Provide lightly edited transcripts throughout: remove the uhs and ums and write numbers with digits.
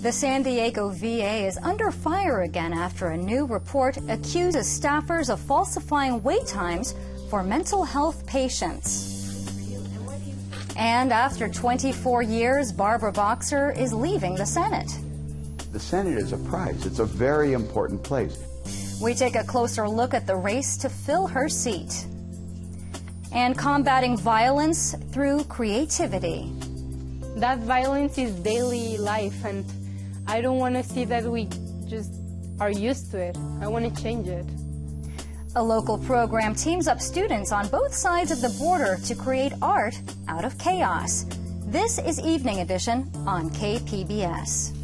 The San Diego VA is under fire again after a new report accuses staffers of falsifying wait times for mental health patients. And after 24 years, Barbara Boxer is leaving the Senate. The Senate is a prize. It's a very important place. We take a closer look at the race to fill her seat. And combating violence through creativity. That violence is daily life, and I don't want to see that we just are used to it. I want to change it. A local program teams up students on both sides of the border to create art out of chaos. This is Evening Edition on KPBS.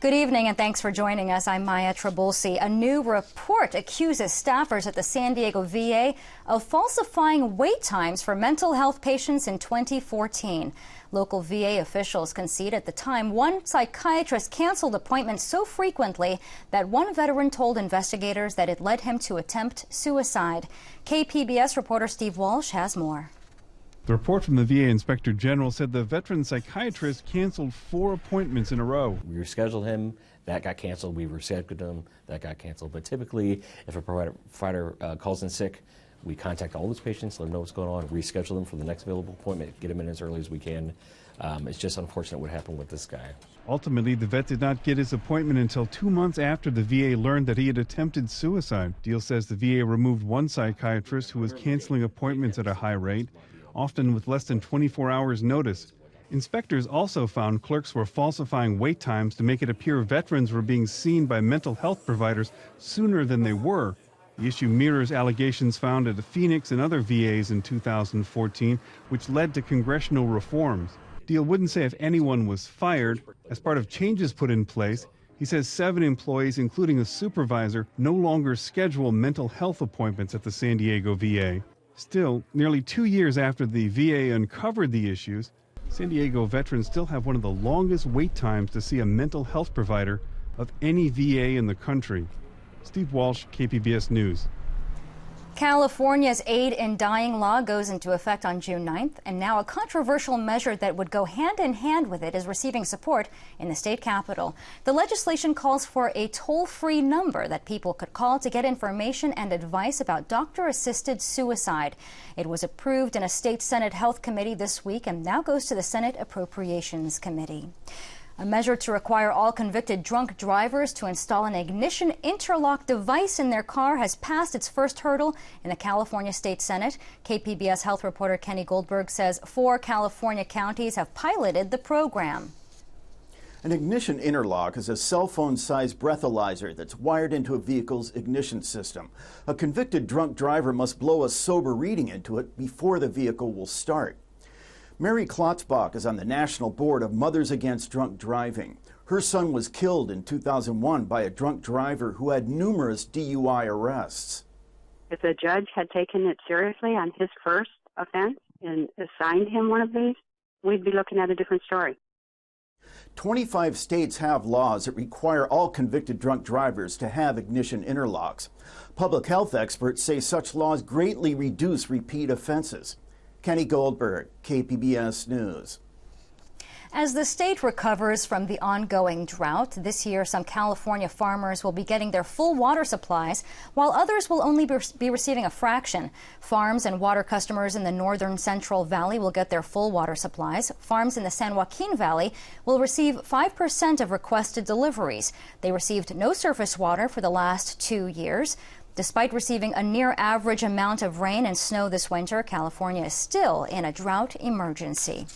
Good evening and thanks for joining us. I'm Maya Trabulsi. A new report accuses staffers at the San Diego VA of falsifying wait times for mental health patients in 2014. Local VA officials concede at the time one psychiatrist canceled appointments so frequently that one veteran told investigators that it led him to attempt suicide. KPBS reporter Steve Walsh has more. The report from the VA Inspector General said the veteran psychiatrist canceled 4 appointments in a row. We rescheduled him, that got canceled. We rescheduled him, that got canceled. But typically, if a provider calls in sick, we contact all those patients, let them know what's going on, reschedule them for the next available appointment, get them in as early as we can. It's just unfortunate what happened with this guy. Ultimately, the vet did not get his appointment until 2 months after the VA learned that he had attempted suicide. Deal says the VA removed one psychiatrist who was canceling appointments at a high rate, often with less than 24 hours notice. Inspectors also found clerks were falsifying wait times to make it appear veterans were being seen by mental health providers sooner than they were. The issue mirrors allegations found at the Phoenix and other VAs in 2014, which led to congressional reforms. Deal wouldn't say if anyone was fired. As part of changes put in place, he says 7 employees, including a supervisor, no longer schedule mental health appointments at the San Diego VA. Still, nearly 2 years after the VA uncovered the issues, San Diego veterans still have one of the longest wait times to see a mental health provider of any VA in the country. Steve Walsh, KPBS News. California's aid in dying law goes into effect on June 9th, and now a controversial measure that would go hand in hand with it is receiving support in the state capitol. The legislation calls for a toll-free number that people could call to get information and advice about doctor-assisted suicide. It was approved in a state Senate Health Committee this week and now goes to the Senate Appropriations Committee. A measure to require all convicted drunk drivers to install an ignition interlock device in their car has passed its first hurdle in the California State Senate. KPBS health reporter Kenny Goldberg says 4 California counties have piloted the program. An ignition interlock is a cell phone-sized breathalyzer that's wired into a vehicle's ignition system. A convicted drunk driver must blow a sober reading into it before the vehicle will start. Mary Klotzbach is on the National Board of Mothers Against Drunk Driving. Her son was killed in 2001 by a drunk driver who had numerous DUI arrests. If the judge had taken it seriously on his first offense and assigned him one of these, we'd be looking at a different story. 25 states have laws that require all convicted drunk drivers to have ignition interlocks. Public health experts say such laws greatly reduce repeat offenses. Kenny Goldberg, KPBS News. As the state recovers from the ongoing drought, this year some California farmers will be getting their full water supplies, while others will only be receiving a fraction. Farms and water customers in the northern Central Valley will get their full water supplies. Farms in the San Joaquin Valley will receive 5% of requested deliveries. They received no surface water for the last 2 years. Despite receiving a near-average amount of rain and snow this winter, California is still in a drought emergency.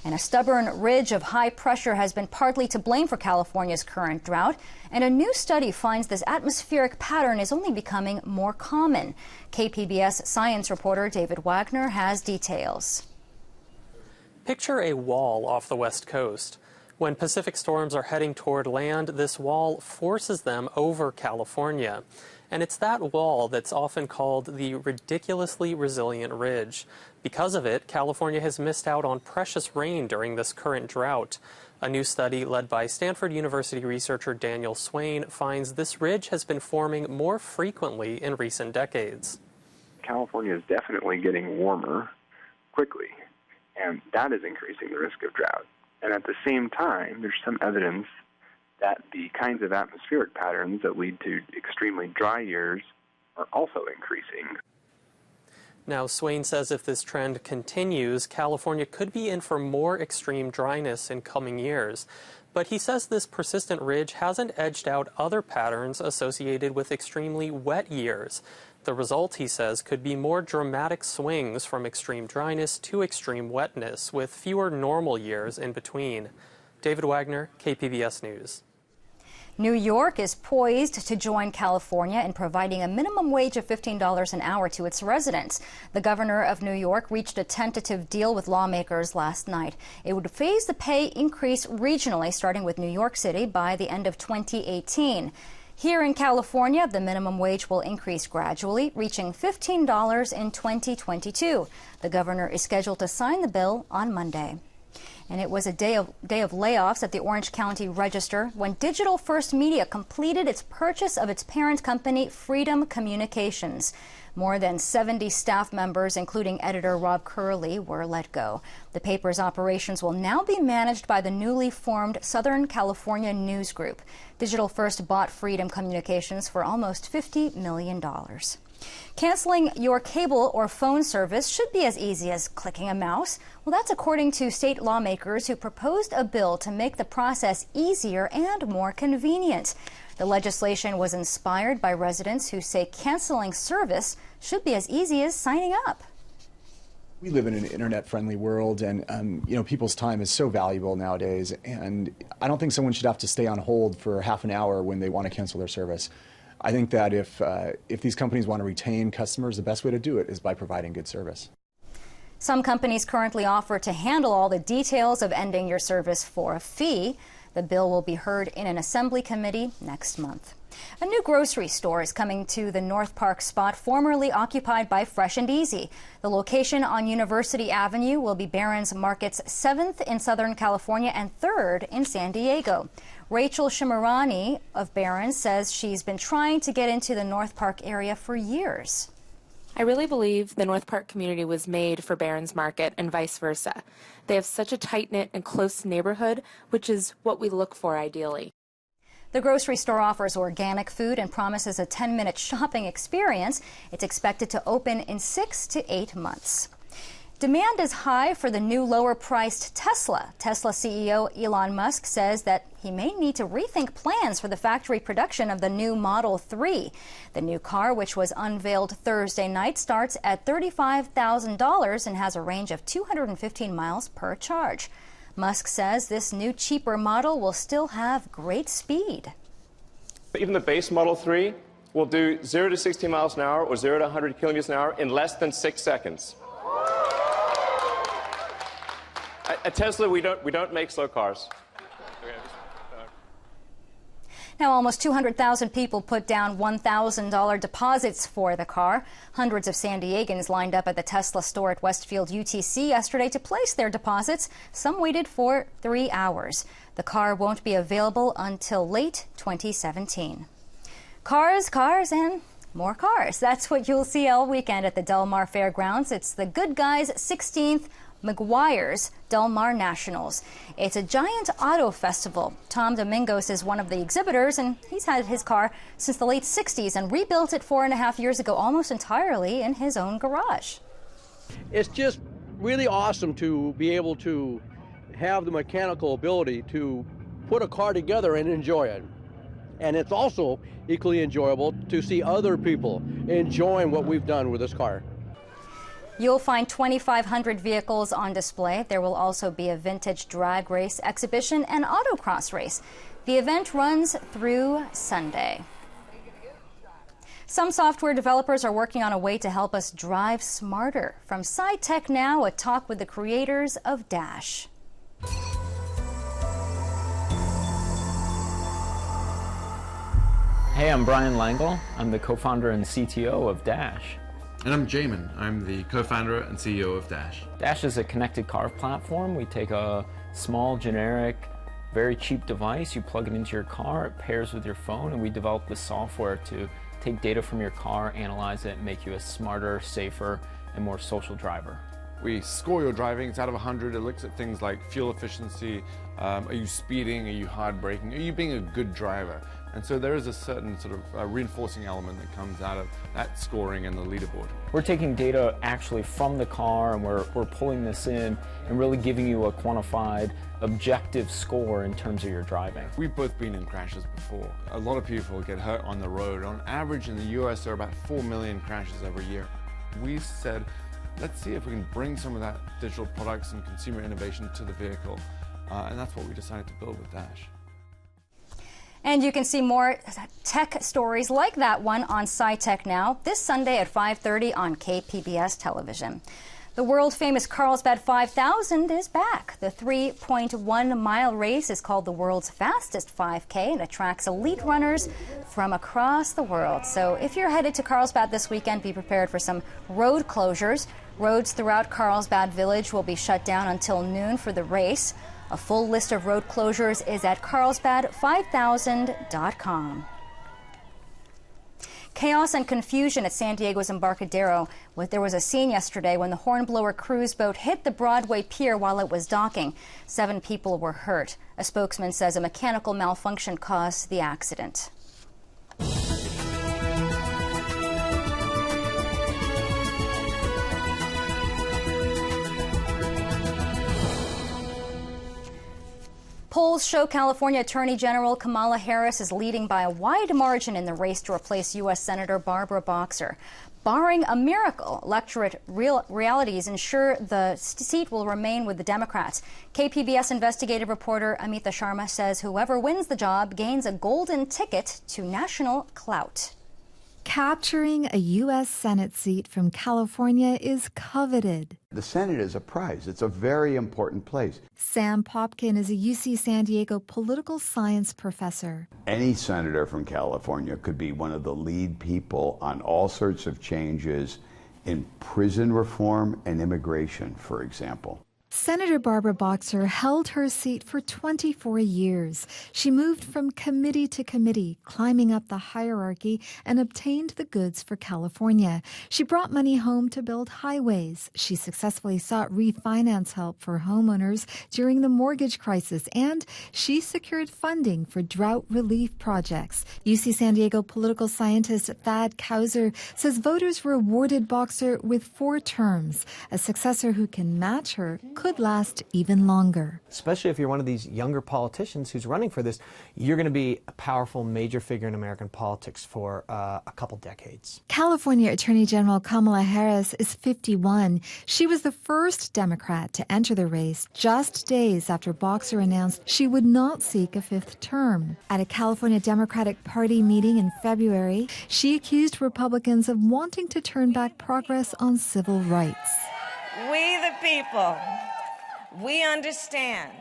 And a stubborn ridge of high pressure has been partly to blame for California's current drought. And a new study finds this atmospheric pattern is only becoming more common. KPBS science reporter David Wagner has details. Picture a wall off the west coast. When Pacific storms are heading toward land, this wall forces them over California. And it's that wall that's often called the ridiculously resilient ridge. Because of it, California has missed out on precious rain during this current drought. A new study led by Stanford University researcher Daniel Swain finds this ridge has been forming more frequently in recent decades. California is definitely getting warmer quickly, and that is increasing the risk of drought. And at the same time, there's some evidence that the kinds of atmospheric patterns that lead to extremely dry years are also increasing. Now, Swain says if this trend continues, California could be in for more extreme dryness in coming years. But he says this persistent ridge hasn't edged out other patterns associated with extremely wet years. The result, he says, could be more dramatic swings from extreme dryness to extreme wetness, with fewer normal years in between. David Wagner, KPBS News. New York is poised to join California in providing a minimum wage of $15 an hour to its residents. The governor of New York reached a tentative deal with lawmakers last night. It would phase the pay increase regionally, starting with New York City by the end of 2018. Here in California, the minimum wage will increase gradually, reaching $15 in 2022. The governor is scheduled to sign the bill on Monday. And it was a day of layoffs at the Orange County Register when Digital First Media completed its purchase of its parent company, Freedom Communications. More than 70 staff members, including editor Rob Curley, were let go. The paper's operations will now be managed by the newly formed Southern California News Group. Digital First bought Freedom Communications for almost $50 million. Canceling your cable or phone service should be as easy as clicking a mouse. Well, that's according to state lawmakers who proposed a bill to make the process easier and more convenient. The legislation was inspired by residents who say canceling service should be as easy as signing up. We live in an internet-friendly world, and people's time is so valuable nowadays. And I don't think someone should have to stay on hold for half an hour when they want to cancel their service. I think that if these companies want to retain customers, the best way to do it is by providing good service. Some companies currently offer to handle all the details of ending your service for a fee. The bill will be heard in an assembly committee next month. A new grocery store is coming to the North Park spot formerly occupied by Fresh and Easy. The location on University Avenue will be Barron's Market's 7th in Southern California and 3rd in San Diego. Rachel Shimarani of Barron's says she's been trying to get into the North Park area for years. I really believe the North Park community was made for Barron's Market and vice versa. They have such a tight-knit and close neighborhood, which is what we look for ideally. The grocery store offers organic food and promises a 10-minute shopping experience. It's expected to open in 6 to 8 months. Demand is high for the new lower-priced Tesla. Tesla CEO Elon Musk says that he may need to rethink plans for the factory production of the new Model 3. The new car, which was unveiled Thursday night, starts at $35,000 and has a range of 215 miles per charge. Musk says this new, cheaper model will still have great speed. Even the base Model 3 will do 0 to 60 miles an hour or 0 to 100 kilometers an hour in less than 6 seconds. At Tesla, we don't make slow cars. Now, almost 200,000 people put down $1,000 deposits for the car. Hundreds of San Diegans lined up at the Tesla store at Westfield UTC yesterday to place their deposits. Some waited for 3 hours. The car won't be available until late 2017. Cars, and more cars. That's what you'll see all weekend at the Del Mar Fairgrounds. It's the Good Guys 16th McGuire's Del Mar Nationals. It's a giant auto festival. Tom Domingos is one of the exhibitors, and he's had his car since the late 60s and rebuilt it 4.5 years ago almost entirely in his own garage. It's just really awesome to be able to have the mechanical ability to put a car together and enjoy it. And it's also equally enjoyable to see other people enjoying what we've done with this car. You'll find 2,500 vehicles on display. There will also be a vintage drag race exhibition and autocross race. The event runs through Sunday. Some software developers are working on a way to help us drive smarter. From SciTech Now, a talk with the creators of Dash. Hey, I'm Brian Langle. I'm the co-founder and CTO of Dash. And I'm Jamin. I'm the co-founder and CEO of Dash. Dash is a connected car platform. We take a small, generic, very cheap device, you plug it into your car, it pairs with your phone, and we develop the software to take data from your car, analyze it, and make you a smarter, safer, and more social driver. We score your driving. It's out of 100. It looks at things like fuel efficiency. Are you speeding? Are you hard braking? Are you being a good driver? And so there is a certain sort of reinforcing element that comes out of that scoring and the leaderboard. We're taking data actually from the car, and we're pulling this in and really giving you a quantified, objective score in terms of your driving. We've both been in crashes before. A lot of people get hurt on the road. On average in the US, there are about 4 million crashes every year. We said, let's see if we can bring some of that digital products and consumer innovation to the vehicle. And that's what we decided to build with Dash. And you can see more tech stories like that one on SciTech Now this Sunday at 5:30 on KPBS television. The world-famous Carlsbad 5000 is back. The 3.1-mile race is called the world's fastest 5K and attracts elite runners from across the world. So if you're headed to Carlsbad this weekend, be prepared for some road closures. Roads throughout Carlsbad Village will be shut down until noon for the race. A full list of road closures is at carlsbad5000.com. Chaos and confusion at San Diego's Embarcadero. There was a scene yesterday when the Hornblower cruise boat hit the Broadway pier while it was docking. 7 people were hurt. A spokesman says a mechanical malfunction caused the accident. Polls show California Attorney General Kamala Harris is leading by a wide margin in the race to replace U.S. Senator Barbara Boxer. Barring a miracle, electorate realities ensure the seat will remain with the Democrats. KPBS investigative reporter Amita Sharma says whoever wins the job gains a golden ticket to national clout. Capturing a U.S. Senate seat from California is coveted. The Senate is a prize. It's a very important place. Sam Popkin is a UC San Diego political science professor. Any senator from California could be one of the lead people on all sorts of changes in prison reform and immigration, for example. Senator Barbara Boxer held her seat for 24 years. She moved from committee to committee, climbing up the hierarchy, and obtained the goods for California. She brought money home to build highways. She successfully sought refinance help for homeowners during the mortgage crisis, and she secured funding for drought relief projects. UC San Diego political scientist Thad Kauser says voters rewarded Boxer with 4 terms. A successor who can match her could last even longer. Especially if you're one of these younger politicians who's running for this, you're going to be a powerful major figure in American politics for a couple decades. California Attorney General Kamala Harris is 51. She was the first Democrat to enter the race just days after Boxer announced she would not seek a 5th term. At a California Democratic Party meeting in February, she accused Republicans of wanting to turn back progress on civil rights. We the people, we understand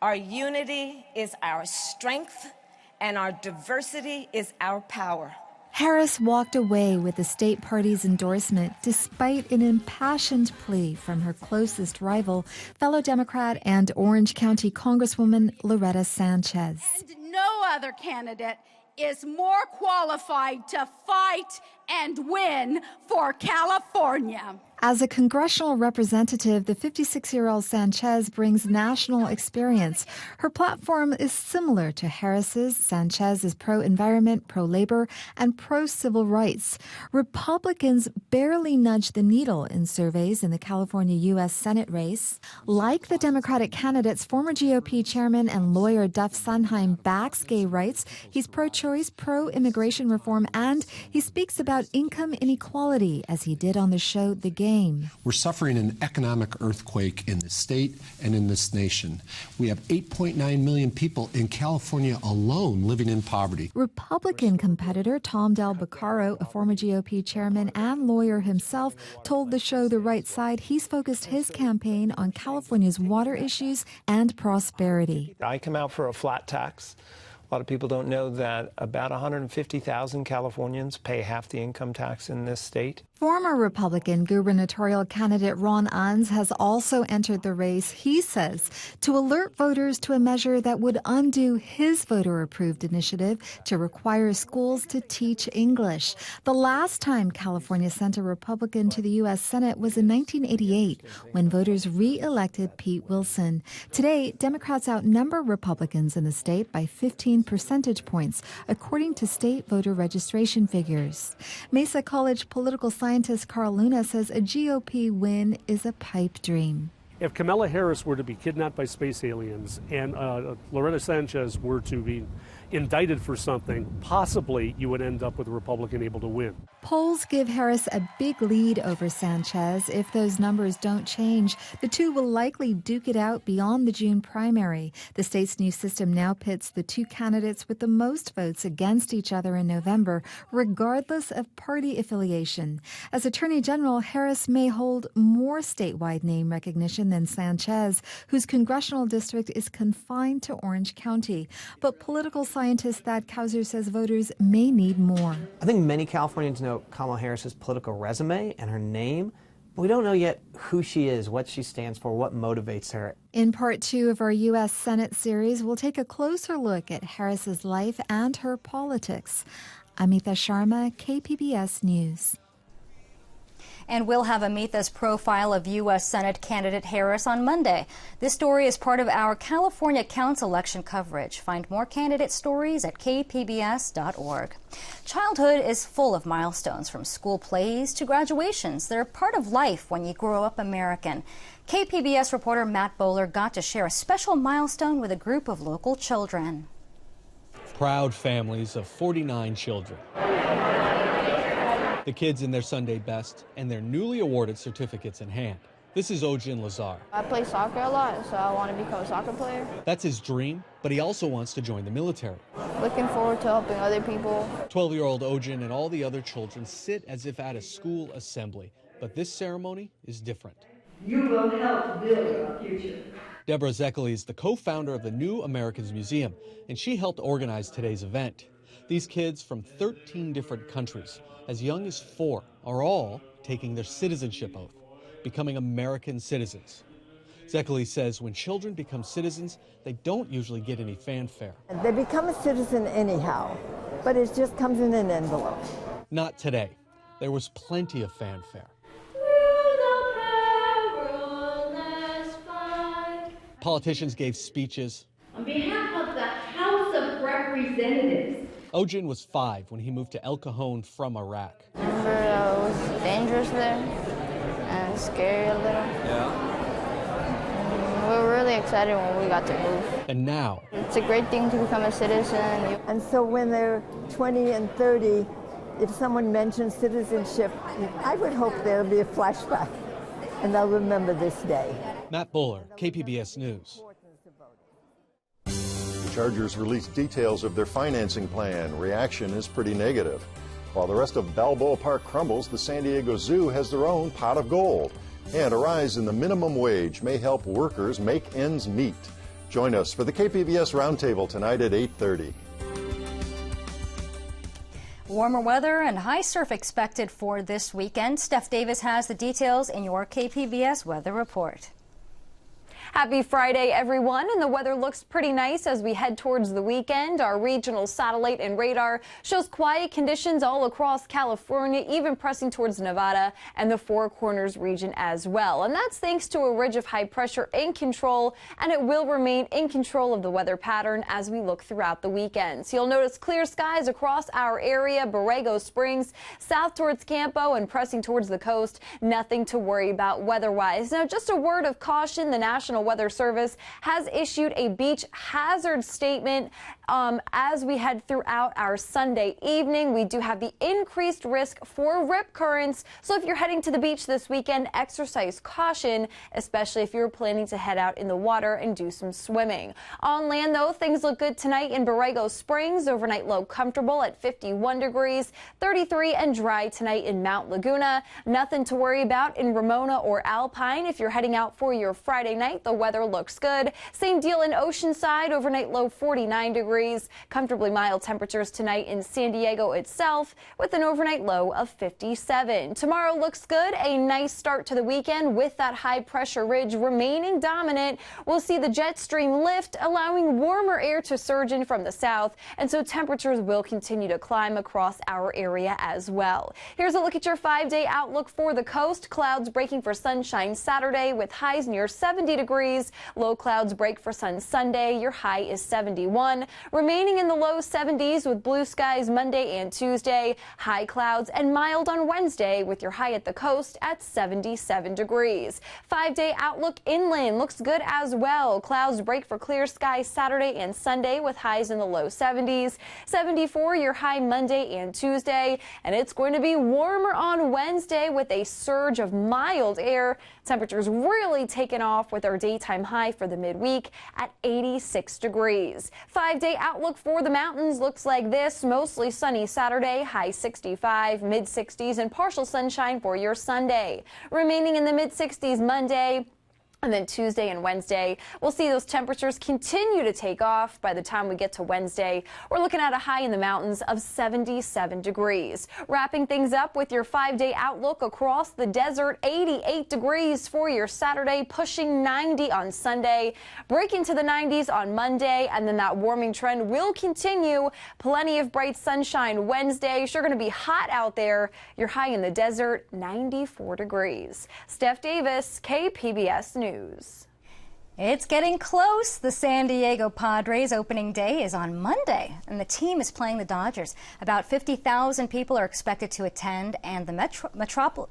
our unity is our strength and our diversity is our power. Harris walked away with the state party's endorsement despite an impassioned plea from her closest rival, fellow Democrat and Orange County Congresswoman Loretta Sanchez. And no other candidate is more qualified to fight and win for California. As a congressional representative, the 56-year-old Sanchez brings national experience. Her platform is similar to Harris's. Sanchez is pro-environment, pro-labor, and pro-civil rights. Republicans barely nudged the needle in surveys in the California U.S. Senate race. Like the Democratic candidates, former GOP chairman and lawyer Duff Sondheim backs gay rights. He's pro-choice, pro-immigration reform, and he speaks about income inequality, as he did on the show The Game. We're suffering an economic earthquake in the state and in this nation. We have 8.9 million people in California alone living in poverty. Republican competitor Tom Del Beccaro, a former GOP chairman and lawyer himself, told the show The Right Side he's focused his campaign on California's water issues and prosperity. I come out for a flat tax A lot of people don't know that about 150,000 Californians pay half the income tax in this state. Former Republican gubernatorial candidate Ron Unz has also entered the race, he says, to alert voters to a measure that would undo his voter-approved initiative to require schools to teach English. The last time California sent a Republican to the U.S. Senate was in 1988, when voters re-elected Pete Wilson. Today, Democrats outnumber Republicans in the state by 15 percentage points, according to state voter registration figures. Mesa College political scientist Carl Luna says a GOP win is a pipe dream. If Kamala Harris were to be kidnapped by space aliens and Loretta Sanchez were to be indicted for something, possibly you would end up with a Republican able to win. Polls give Harris a big lead over Sanchez. If those numbers don't change, the two will likely duke it out beyond the June primary. The state's new system now pits the two candidates with the most votes against each other in November, regardless of party affiliation. As Attorney General, Harris may hold more statewide name recognition than Sanchez, whose congressional district is confined to Orange County. But political scientist Thad Kauser says voters may need more. I think many Californians know Kamala Harris's political resume and her name, but we don't know yet who she is, what she stands for, what motivates her. In part 2 of our U.S. Senate series, we'll take a closer look at Harris's life and her politics. Amita Sharma, KPBS News. And we'll have Amitha's profile of U.S. Senate candidate Harris on Monday. This story is part of our California Council election coverage. Find more candidate stories at kpbs.org. Childhood is full of milestones, from school plays to graduations. They're part of life when you grow up American. KPBS reporter Matt Bowler got to share a special milestone with a group of local children. Proud families of 49 children. The kids in their Sunday best and their newly awarded certificates in hand. This is Ojin Lazar. I play soccer a lot, so I want to become a soccer player. That's his dream, but he also wants to join the military. Looking forward to helping other people. 12-year-old Ojin and all the other children sit as if at a school assembly, but this ceremony is different. You will help build our future. Deborah Zeckley is the co-founder of the New Americans Museum, and she helped organize today's event. These kids from 13 different countries, as young as 4, are all taking their citizenship oath, becoming American citizens. Zeckley says when children become citizens, they don't usually get any fanfare. They become a citizen anyhow, but it just comes in an envelope. Not today. There was plenty of fanfare. Politicians gave speeches. On behalf of the House of Representatives. Ojin was 5 when he moved to El Cajon from Iraq. Remember, it was dangerous there and scary a little. Yeah. We were really excited when we got to move. And now, it's a great thing to become a citizen. And so when they're 20 and 30, if someone mentions citizenship, I would hope there'll be a flashback and they'll remember this day. Matt Buller, KPBS News. The Chargers released details of their financing plan. Reaction is pretty negative. While the rest of Balboa Park crumbles, the San Diego Zoo has their own pot of gold. And a rise in the minimum wage may help workers make ends meet. Join us for the KPBS Roundtable tonight at 8:30. Warmer weather and high surf expected for this weekend. Steph Davis has the details in your KPBS weather report. Happy Friday, everyone, and the weather looks pretty nice as we head towards the weekend. Our regional satellite and radar shows quiet conditions all across California, even pressing towards Nevada and the Four Corners region as well. And that's thanks to a ridge of high pressure in control, and it will remain in control of the weather pattern as we look throughout the weekend. So you'll notice clear skies across our area, Borrego Springs, south towards Campo and pressing towards the coast. Nothing to worry about weather-wise. Now, just a word of caution, the National Weather Service has issued a beach hazard statement as we head throughout our Sunday evening. We do have the increased risk for rip currents, so if you're heading to the beach this weekend, exercise caution, especially if you're planning to head out in the water and do some swimming. On land, though, things look good tonight in Borrego Springs. Overnight low comfortable at 51 degrees, 33 and dry tonight in Mount Laguna. Nothing to worry about in Ramona or Alpine. If you're heading out for your Friday night, the the weather looks good. Same deal in Oceanside, overnight low 49 degrees. Comfortably mild temperatures tonight in San Diego itself with an overnight low of 57. Tomorrow looks good. A nice start to the weekend with that high pressure ridge remaining dominant. We'll see the jet stream lift, allowing warmer air to surge in from the south, and so temperatures will continue to climb across our area as well. Here's a look at your 5-day outlook for the coast. Clouds breaking for sunshine Saturday with highs near 70 degrees. Low clouds break for sun Sunday. Your high is 71. Remaining in the low 70s with blue skies Monday and Tuesday. High clouds and mild on Wednesday with your high at the coast at 77 degrees. 5-day outlook inland looks good as well. Clouds break for clear skies Saturday and Sunday with highs in the low 70s. 74 your high Monday and Tuesday, and it's going to be warmer on Wednesday with a surge of mild air. Temperatures really taking off with our daytime high for the midweek at 86 degrees. 5-day outlook for the mountains looks like this. Mostly sunny Saturday, high 65, mid 60s, and partial sunshine for your Sunday. Remaining in the mid 60s Monday. And then Tuesday and Wednesday, we'll see those temperatures continue to take off. By the time we get to Wednesday, we're looking at a high in the mountains of 77 degrees. Wrapping things up with your 5-day outlook across the desert, 88 degrees for your Saturday, pushing 90 on Sunday, breaking to the 90s on Monday, and then that warming trend will continue. Plenty of bright sunshine Wednesday. Sure going to be hot out there. Your high in the desert, 94 degrees. Steph Davis, KPBS News. It's getting close. The San Diego Padres opening day is on Monday, and the team is playing the Dodgers. About 50,000 people are expected to attend, and the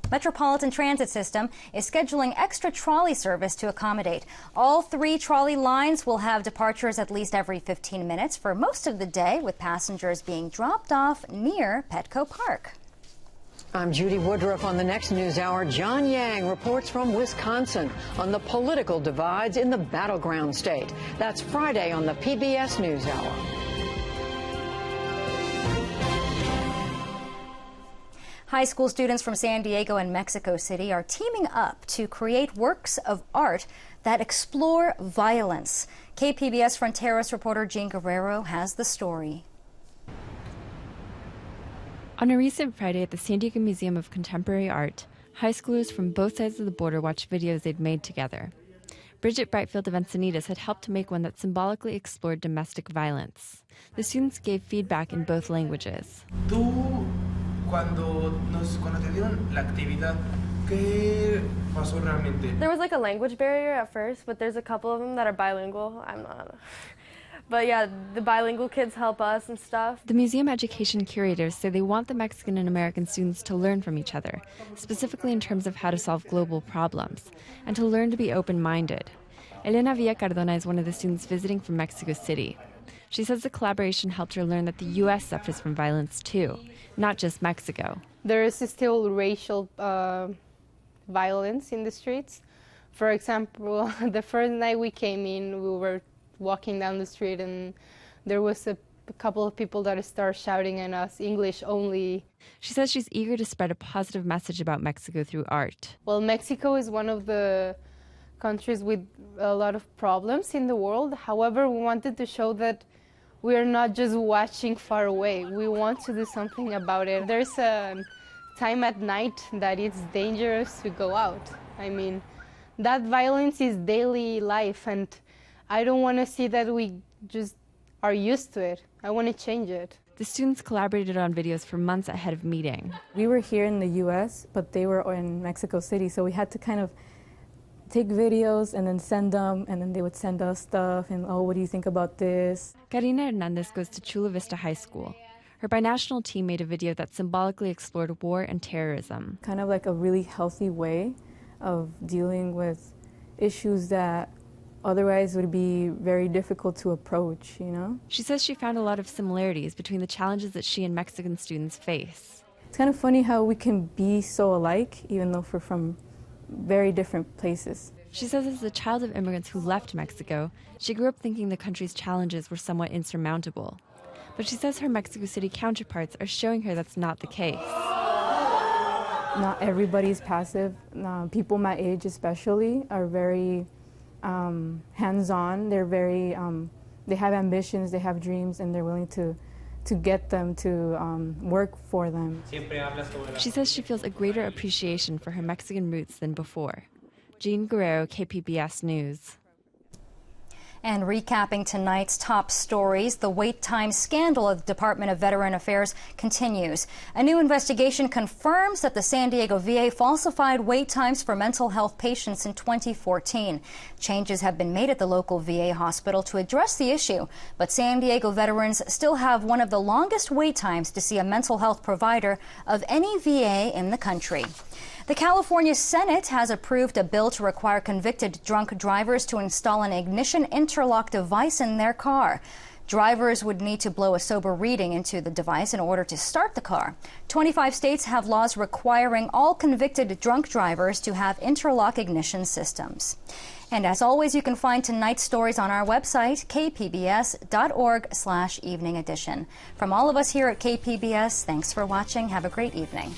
Metropolitan Transit System is scheduling extra trolley service to accommodate. All 3 trolley lines will have departures at least every 15 minutes for most of the day, with passengers being dropped off near Petco Park. I'm Judy Woodruff. On the next news hour, John Yang reports from Wisconsin on the political divides in the battleground state. That's Friday on the PBS News Hour. High school students from San Diego and Mexico City are teaming up to create works of art that explore violence. KPBS Fronteras reporter Jean Guerrero has the story. On a recent Friday at the San Diego Museum of Contemporary Art, high schoolers from both sides of the border watched videos they'd made together. Bridget Brightfield of Encinitas had helped to make one that symbolically explored domestic violence. The students gave feedback in both languages. Cuando te dieron la actividad, ¿qué pasó realmente? There was like a language barrier at first, but there's a couple of them that are bilingual. I'm not. But yeah, the bilingual kids help us and stuff. The museum education curators say they want the Mexican and American students to learn from each other, specifically in terms of how to solve global problems, and to learn to be open-minded. Elena Villa Cardona is one of the students visiting from Mexico City. She says the collaboration helped her learn that the U.S. suffers from violence too, not just Mexico. There is still racial violence in the streets. For example, the first night we came in, we were walking down the street and there was a couple of people that started shouting at us, English only. She says she's eager to spread a positive message about Mexico through art. Well, Mexico is one of the countries with a lot of problems in the world. However, we wanted to show that we are not just watching far away. We want to do something about it. There's a time at night that it's dangerous to go out. I mean, that violence is daily life, and I don't want to see that we just are used to it. I want to change it. The students collaborated on videos for months ahead of meeting. We were here in the U.S., but they were in Mexico City, so we had to kind of take videos and then send them, and then they would send us stuff, and, oh, what do you think about this? Karina Hernandez goes to Chula Vista High School. Her binational team made a video that symbolically explored war and terrorism. Kind of like a really healthy way of dealing with issues that otherwise would be very difficult to approach, you know? She says she found a lot of similarities between the challenges that she and Mexican students face. It's kind of funny how we can be so alike, even though we're from very different places. She says as a child of immigrants who left Mexico, she grew up thinking the country's challenges were somewhat insurmountable. But she says her Mexico City counterparts are showing her that's not the case. Not everybody's passive. People my age especially are very hands-on. They're very, they have ambitions, they have dreams, and they're willing to get them to work for them. She says she feels a greater appreciation for her Mexican roots than before. Jean Guerrero, KPBS News. And recapping tonight's top stories, the wait time scandal of the Department of Veteran Affairs continues. A new investigation confirms that the San Diego VA falsified wait times for mental health patients in 2014. Changes have been made at the local VA hospital to address the issue, but San Diego veterans still have one of the longest wait times to see a mental health provider of any VA in the country. The California Senate has approved a bill to require convicted drunk drivers to install an ignition interlock device in their car. Drivers would need to blow a sober reading into the device in order to start the car. 25 states have laws requiring all convicted drunk drivers to have interlock ignition systems. And as always, you can find tonight's stories on our website, kpbs.org/evening edition. From all of us here at KPBS, thanks for watching. Have a great evening.